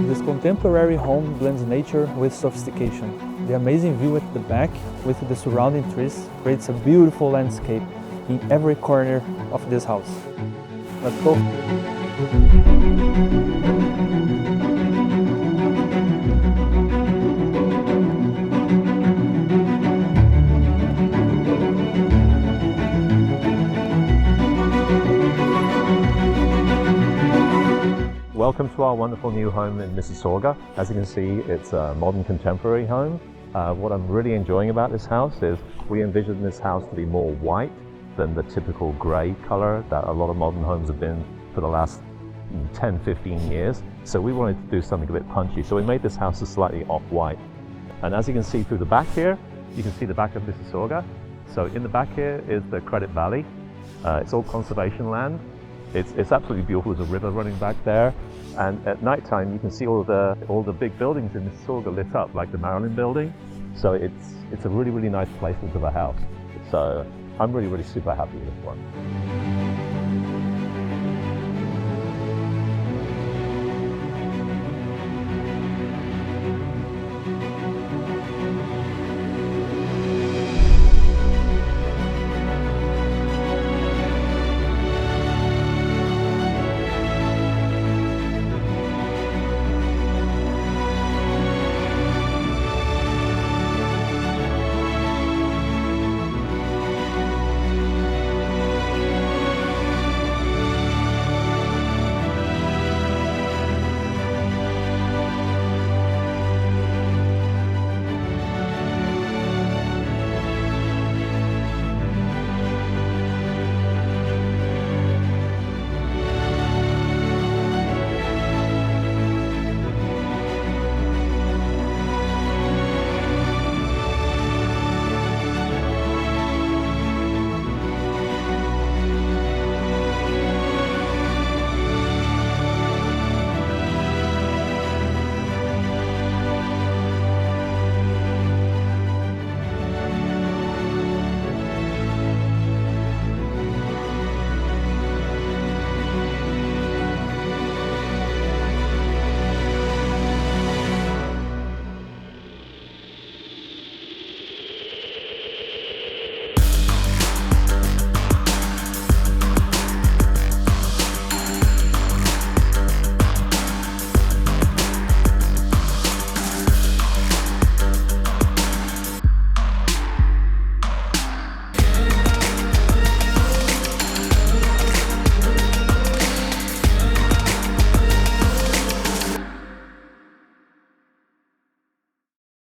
This contemporary home blends nature with sophistication. The amazing view at the back with the surrounding trees creates a beautiful landscape in every corner of this house. Let's go! Welcome to our wonderful new home in Mississauga. As you can see, it's a modern contemporary home. What I'm really enjoying about this house is we envisioned this house to be more white than the typical grey colour that a lot of modern homes have been for the last 10-15 years. So we wanted to do something a bit punchy. So we made this house a slightly off-white. And as you can see through the back here, you can see the back of Mississauga. So in the back here is the Credit Valley. It's all conservation land. It's absolutely beautiful. There's a river running back there. And at night time, you can see all the big buildings in Mississauga lit up, like the Maryland building. So it's a really, really nice place into the house. So I'm really, really super happy with this one.